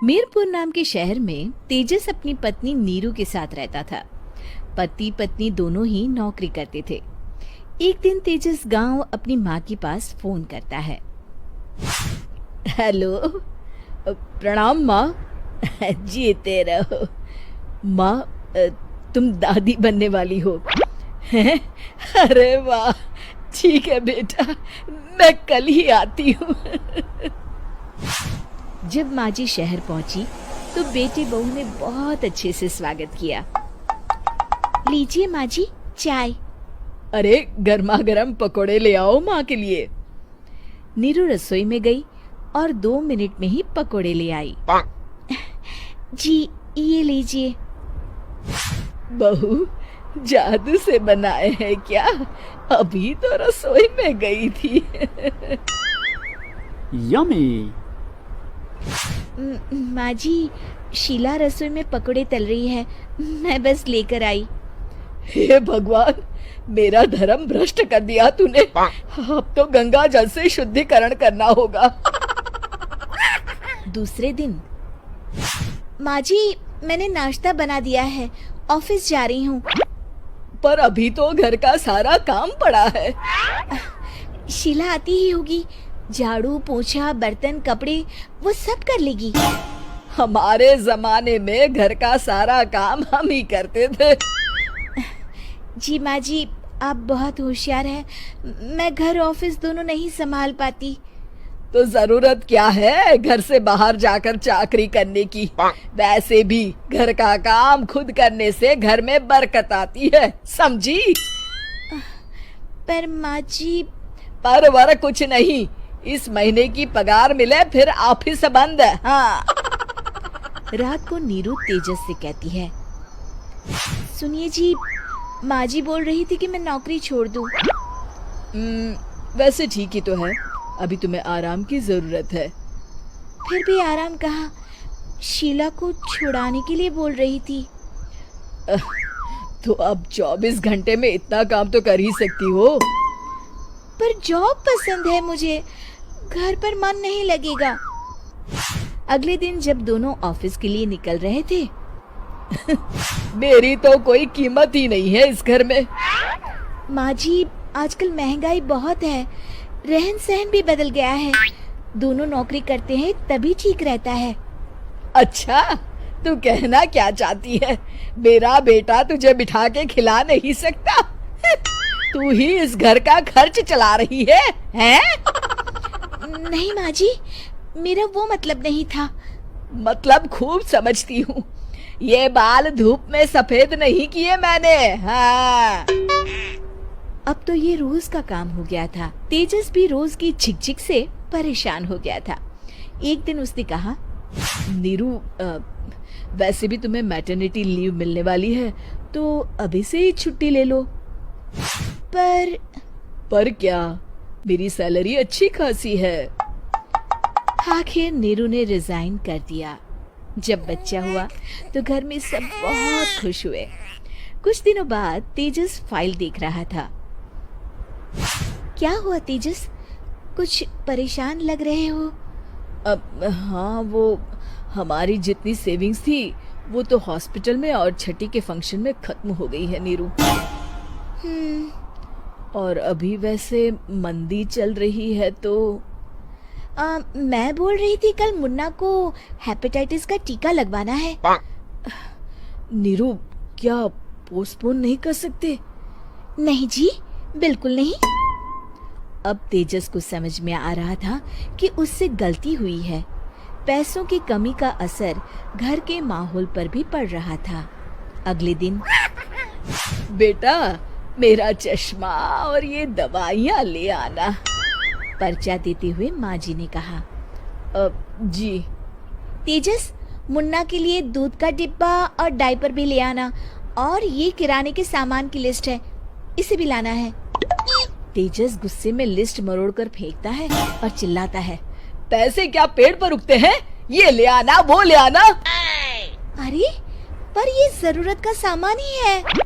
मीरपुर नाम के शहर में तेजस अपनी पत्नी नीरू के साथ रहता था। पति पत्नी दोनों ही नौकरी करते थे। एक दिन तेजस गांव अपनी माँ के पास फोन करता है। हेलो, प्रणाम माँ। जीते रहो माँ, तुम दादी बनने वाली हो हैं? अरे वाह, ठीक है बेटा, मैं कल ही आती हूँ। जब माँ जी शहर पहुंची तो बेटे बहू ने बहुत अच्छे से स्वागत किया। लीजिए माँ जी, चाय। अरे गर्मा गर्म पकोड़े ले आओ माँ के लिए। नीरू रसोई में गई और 2 मिनट में ही पकोड़े ले आई। जी ये लीजिए। बहू, जादू से बनाए हैं क्या? अभी तो रसोई में गई थी। यम्मी। माँ जी, शीला रसोई में पकोड़े तल रही है, मैं बस लेकर आई। हे भगवान, मेरा धर्म भ्रष्ट कर दिया तूने। अब तो गंगा जल से शुद्धिकरण करना होगा। दूसरे दिन, माँ जी मैंने नाश्ता बना दिया है, ऑफिस जा रही हूँ। पर अभी तो घर का सारा काम पड़ा है। शीला आती ही होगी, झाड़ू पोछा बर्तन कपड़े वो सब कर लेगी। हमारे जमाने में घर का सारा काम हम ही करते थे। जी माँ जी, आप बहुत होशियार हैं, मैं घर ऑफिस दोनों नहीं संभाल पाती। तो जरूरत क्या है घर से बाहर जाकर चाकरी करने की? वैसे भी घर का काम खुद करने से घर में बरकत आती है, समझी? पर माँ जी। पर वर कुछ नहीं, इस महीने की पगार मिले फिर ऑफिस बंद। हाँ। रात को नीरू तेजस से कहती है, सुनिए जी, माँ जी बोल रही थी कि मैं नौकरी छोड़ दूं। वैसे ठीक ही तो है, अभी तुम्हें आराम की जरूरत है। फिर भी आराम कहाँ, शीला को छुड़ाने के लिए बोल रही थी। तो अब 24 घंटे में इतना काम तो कर ही सकती हो। पर जॉब पसंद है मुझे, घर पर मन नहीं लगेगा। अगले दिन जब दोनों ऑफिस के लिए निकल रहे थे, मेरी तो कोई कीमत ही नहीं है इस घर में। माँ जी, आजकल महंगाई बहुत है, रहन सहन भी बदल गया है, दोनों नौकरी करते हैं तभी ठीक रहता है। अच्छा, तू कहना क्या चाहती है? मेरा बेटा तुझे बिठा के खिला नहीं सकता? तू ही इस घर का खर्च चला रही है, हैं? नहीं माँ जी, मेरा वो मतलब नहीं था। मतलब खूब समझती हूँ, ये बाल धूप में सफेद नहीं किए मैंने। हाँ। अब तो ये रोज का काम हो गया था। तेजस भी रोज की झिकझिक से परेशान हो गया था। एक दिन उसने कहा, नीरू, वैसे भी तुम्हें मैटरनिटी लीव मिलने वाली है, तो अभी से ही छुट्टी ले लो। पर क्या, मेरी सैलरी अच्छी खासी है। आखिर नीरू ने रिजाइन कर दिया। जब बच्चा हुआ तो घर में सब बहुत खुश हुए। कुछ दिनों बाद तेजस फाइल देख रहा था। क्या हुआ तेजस, कुछ परेशान लग रहे हो? हाँ, वो हमारी जितनी सेविंग्स थी वो तो हॉस्पिटल में और छठी के फंक्शन में खत्म हो गई है नीरू। और अभी वैसे मंदी चल रही है तो मैं बोल रही थी कल मुन्ना को हेपेटाइटिस का टीका लगवाना है। नीरू, क्या पोस्टपोन नहीं कर सकते? नहीं जी, बिल्कुल नहीं। अब तेजस को समझ में आ रहा था कि उससे गलती हुई है। पैसों की कमी का असर घर के माहौल पर भी पड़ रहा था। अगले दिन, बेटा मेरा चश्मा और ये दवाइयाँ ले आना, पर्चा देते हुए माँ जी ने कहा। जी। तेजस, मुन्ना के लिए दूध का डिब्बा और डायपर भी ले आना, और ये किराने के सामान की लिस्ट है, इसे भी लाना है। तेजस गुस्से में लिस्ट मरोड़कर फेंकता है और चिल्लाता है, पैसे क्या पेड़ पर उगते हैं? ये ले आना, वो ले आना। अरे पर ये जरूरत का सामान ही है।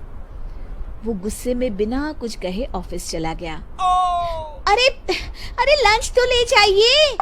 वो गुस्से में बिना कुछ कहे ऑफिस चला गया। अरे लंच तो ले जाइए।